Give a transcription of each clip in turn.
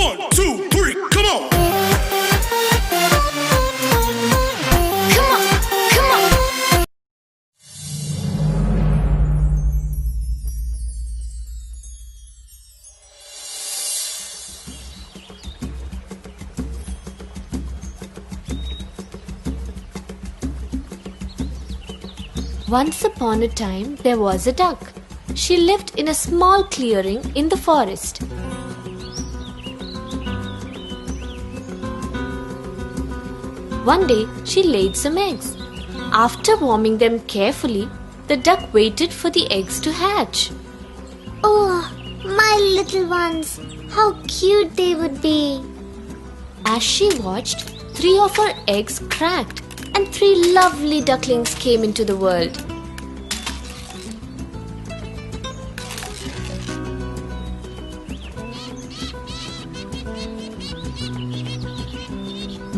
1, 2, 3, come on! Come on, come on. Once upon a time, there was a duck. She lived in a small clearing in the forest. One day, she laid some eggs. After warming them carefully, the duck waited for the eggs to hatch. Oh, my little ones, how cute they would be. As she watched, 3 of her eggs cracked and 3 lovely ducklings came into the world.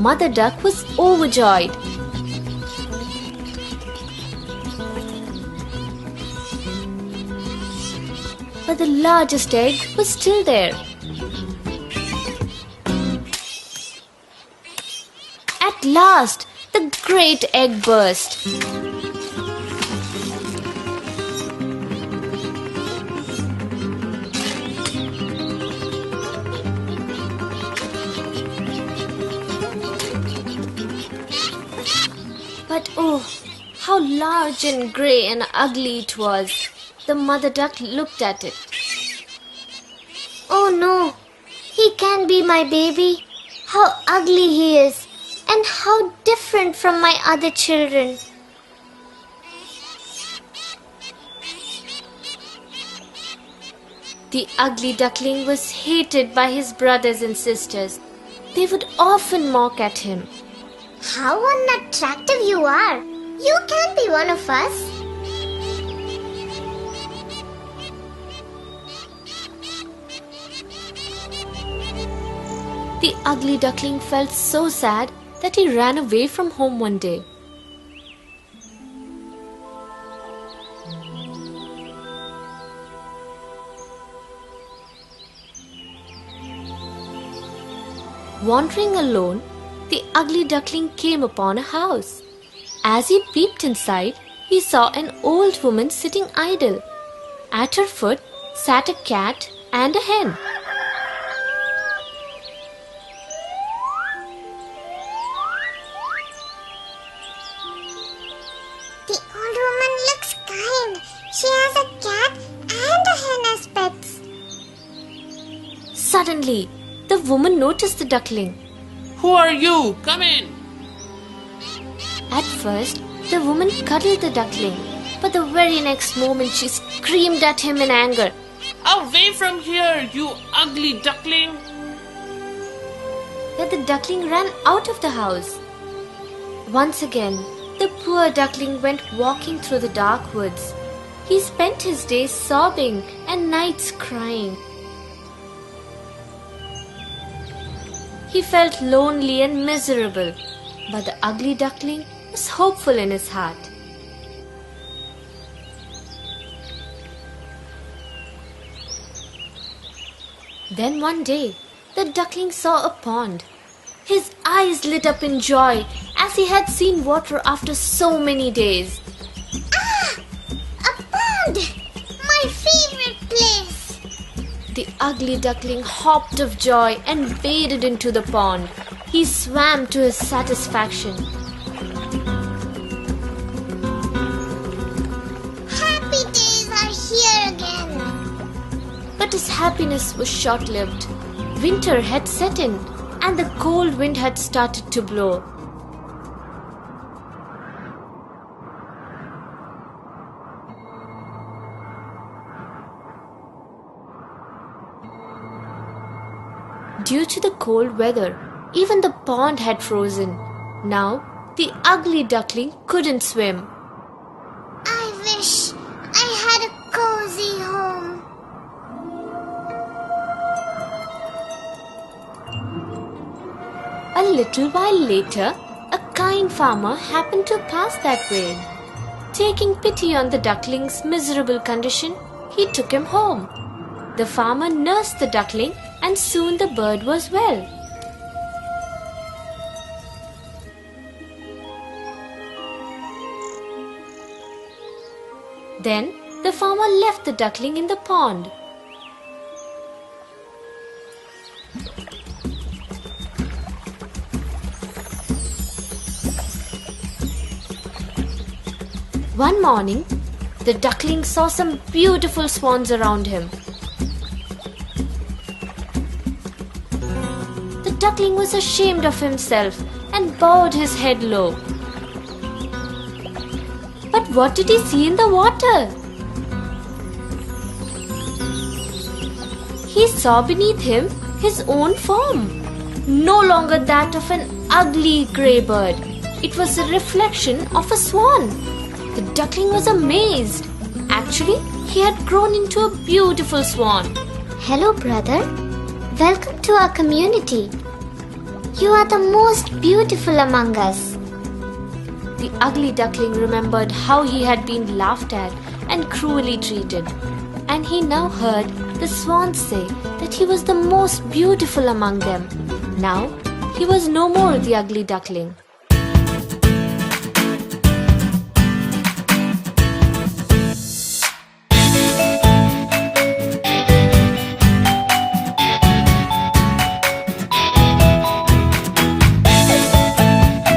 Mother Duck was overjoyed. But the largest egg was still there. At last, the great egg burst. But oh, how large and grey and ugly it was. The mother duck looked at it. Oh no, he can't be my baby. How ugly he is, and how different from my other children. The ugly duckling was hated by his brothers and sisters. They would often mock at him. How unattractive you are. You can't be one of us. The ugly duckling felt so sad that he ran away from home one day. Wandering alone, the ugly duckling came upon a house. As he peeped inside, he saw an old woman sitting idle. At her foot sat a cat and a hen. The old woman looks kind. She has a cat and a hen as pets. Suddenly, the woman noticed the duckling. Who are you? Come in. At first, the woman cuddled the duckling, but the very next moment she screamed at him in anger. Away from here, you ugly duckling. That the duckling ran out of the house. Once again, the poor duckling went walking through the dark woods. He spent his days sobbing and nights crying. He felt lonely and miserable, but the ugly duckling was hopeful in his heart. Then one day, the duckling saw a pond. His eyes lit up in joy as he had seen water after so many days. Ah! A pond! My favorite place! The ugly duckling hopped of joy and waded into the pond. He swam to his satisfaction. Happy days are here again. But his happiness was short-lived. Winter had set in, and the cold wind had started to blow. Due to the cold weather, even the pond had frozen. Now, the ugly duckling couldn't swim. I wish I had a cozy home. A little while later, a kind farmer happened to pass that way. Taking pity on the duckling's miserable condition, he took him home. The farmer nursed the duckling and soon the bird was well. Then the farmer left the duckling in the pond. One morning, the duckling saw some beautiful swans around him. The duckling was ashamed of himself and bowed his head low. But what did he see in the water? He saw beneath him his own form, no longer that of an ugly grey bird. It was the reflection of a swan. The duckling was amazed. Actually, he had grown into a beautiful swan. Hello, brother. Welcome to our community. You are the most beautiful among us. The ugly duckling remembered how he had been laughed at and cruelly treated, and he now heard the swans say that he was the most beautiful among them. Now, he was no more the ugly duckling.